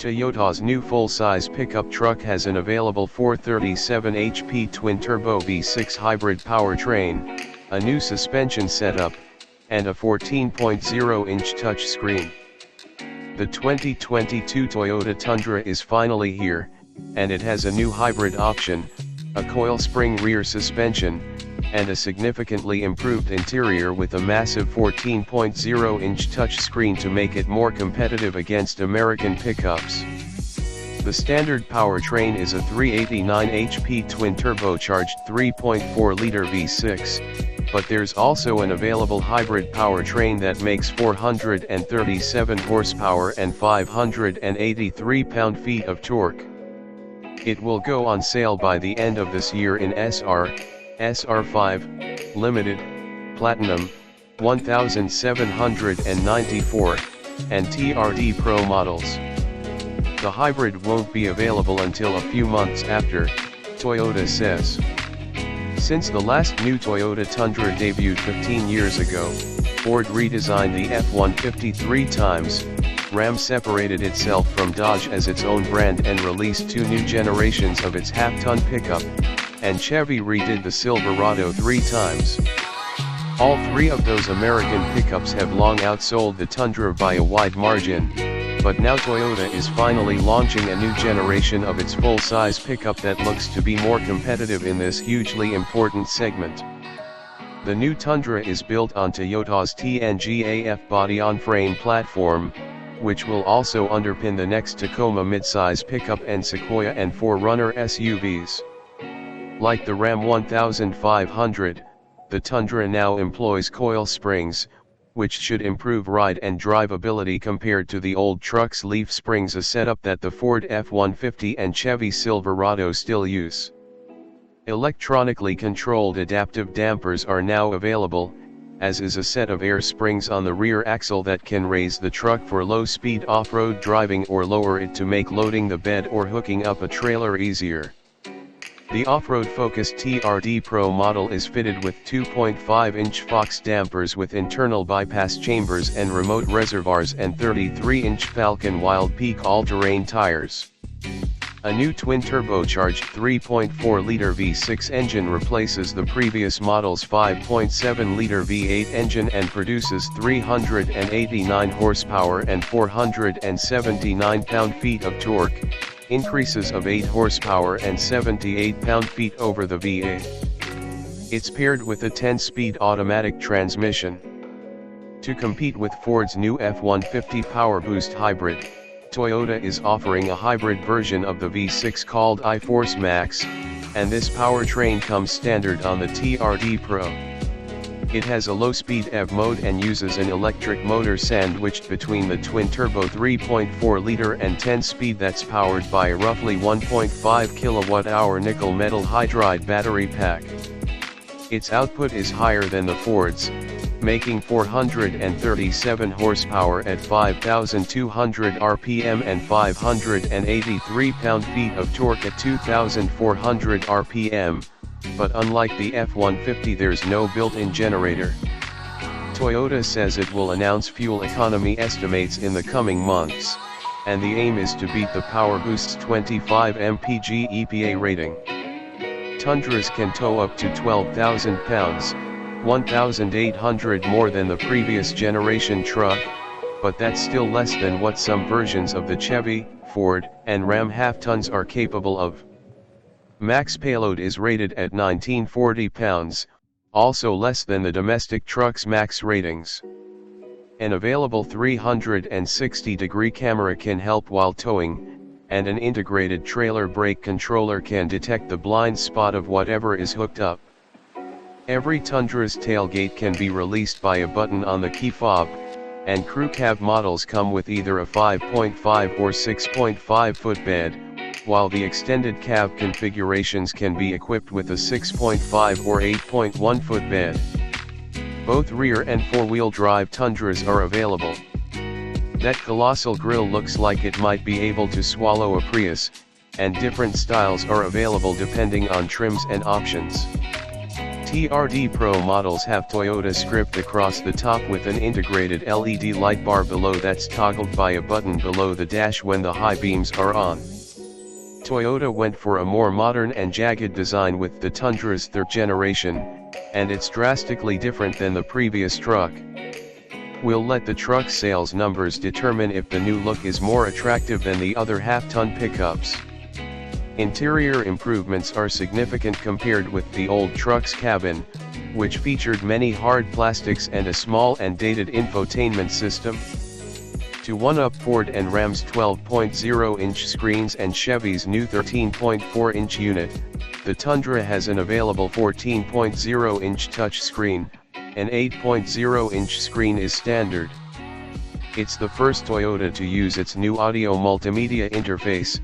Toyota's new full-size pickup truck has an available 437 HP twin-turbo V6 hybrid powertrain, a new suspension setup, and a 14.0-inch touchscreen. The 2022 Toyota Tundra is finally here, and it has a new hybrid option, a coil spring rear suspension, and a significantly improved interior with a massive 14.0-inch touchscreen to make it more competitive against American pickups. The standard powertrain is a 389 HP twin-turbocharged 3.4-liter V6, but there's also an available hybrid powertrain that makes 437 horsepower and 583 pound-feet of torque. It will go on sale by the end of this year in SR5, Limited, Platinum, 1794, and TRD Pro models. The hybrid won't be available until a few months after, Toyota says. Since the last new Toyota Tundra debuted 15 years ago, Ford redesigned the F-150 3 times, Ram separated itself from Dodge as its own brand and released 2 new generations of its half-ton pickup, and Chevy redid the Silverado 3 times. All 3 of those American pickups have long outsold the Tundra by a wide margin, but now Toyota is finally launching a new generation of its full-size pickup that looks to be more competitive in this hugely important segment. The new Tundra is built on Toyota's TNGA body-on-frame platform, which will also underpin the next Tacoma midsize pickup and Sequoia and 4Runner SUVs. Like the Ram 1500, the Tundra now employs coil springs, which should improve ride and drivability compared to the old truck's leaf springs, a setup that the Ford F-150 and Chevy Silverado still use. Electronically controlled adaptive dampers are now available, as is a set of air springs on the rear axle that can raise the truck for low-speed off-road driving or lower it to make loading the bed or hooking up a trailer easier. The off-road focused TRD Pro model is fitted with 2.5-inch Fox dampers with internal bypass chambers and remote reservoirs and 33-inch Falcon Wild Peak all-terrain tires. A new twin-turbocharged 3.4-liter V6 engine replaces the previous model's 5.7-liter V8 engine and produces 389 horsepower and 479 pound-feet of torque, increases of 8 horsepower and 78 pound-feet over the V8. It's paired with a 10-speed automatic transmission. To compete with Ford's new F-150 PowerBoost hybrid, Toyota is offering a hybrid version of the V6 called iForce Max, and this powertrain comes standard on the TRD Pro. It has a low-speed EV mode and uses an electric motor sandwiched between the twin-turbo 3.4-liter and 10-speed that's powered by a roughly 1.5 kWh nickel-metal hydride battery pack. Its output is higher than the Ford's, making 437 horsepower at 5,200 RPM and 583 pound-feet of torque at 2,400 RPM. But unlike the F-150, there's no built-in generator. Toyota says it will announce fuel economy estimates in the coming months, and the aim is to beat the PowerBoost's 25 mpg EPA rating. Tundras can tow up to 12,000 pounds, 1,800 more than the previous generation truck, but that's still less than what some versions of the Chevy, Ford, and Ram half-tons are capable of. Max payload is rated at 1940 pounds, also less than the domestic truck's max ratings. An available 360-degree camera can help while towing, and an integrated trailer brake controller can detect the blind spot of whatever is hooked up. Every Tundra's tailgate can be released by a button on the key fob, and crew cab models come with either a 5.5 or 6.5 foot bed, while the extended cab configurations can be equipped with a 6.5 or 8.1 foot bed. Both rear and four-wheel drive Tundras are available. That colossal grille looks like it might be able to swallow a Prius, and different styles are available depending on trims and options. TRD Pro models have Toyota script across the top with an integrated LED light bar below that's toggled by a button below the dash when the high beams are on. Toyota went for a more modern and jagged design with the Tundra's third generation, and it's drastically different than the previous truck. We'll let the truck's sales numbers determine if the new look is more attractive than the other half-ton pickups. Interior improvements are significant compared with the old truck's cabin, which featured many hard plastics and a small and dated infotainment system. To one-up Ford and Ram's 12.0-inch screens and Chevy's new 13.4-inch unit, the Tundra has an available 14.0-inch touchscreen. An 8.0-inch screen is standard. It's the first Toyota to use its new audio multimedia interface,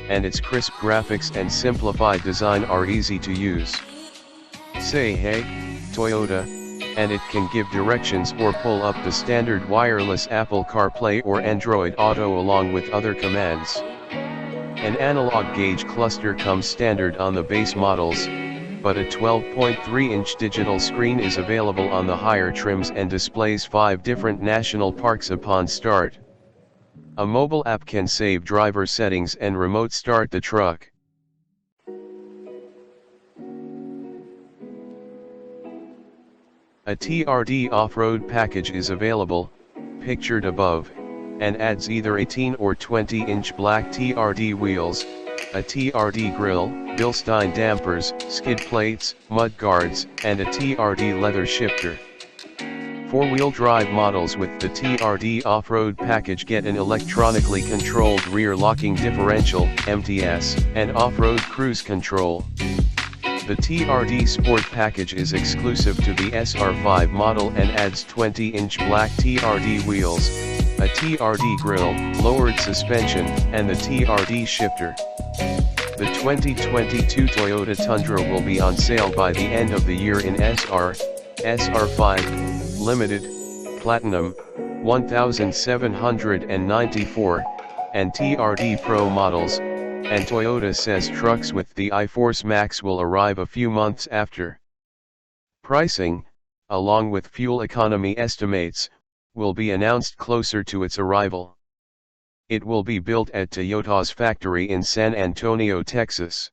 and its crisp graphics and simplified design are easy to use. Say "Hey, Toyota," and it can give directions or pull up the standard wireless Apple CarPlay or Android Auto along with other commands. An analog gauge cluster comes standard on the base models, but a 12.3-inch digital screen is available on the higher trims and displays 5 different national parks upon start. A mobile app can save driver settings and remote start the truck. A TRD off-road package is available, pictured above, and adds either 18 or 20-inch black TRD wheels, a TRD grille, Bilstein dampers, skid plates, mud guards, and a TRD leather shifter. Four-wheel drive models with the TRD off-road package get an electronically controlled rear locking differential, MTS, and off-road cruise control. The TRD Sport package is exclusive to the SR5 model and adds 20-inch black TRD wheels, a TRD grille, lowered suspension, and the TRD shifter. The 2022 Toyota Tundra will be on sale by the end of the year in SR5, Limited, Platinum, 1794, and TRD Pro models, and Toyota says trucks with the iForce Max will arrive a few months after. Pricing, along with fuel economy estimates, will be announced closer to its arrival. It will be built at Toyota's factory in San Antonio, Texas.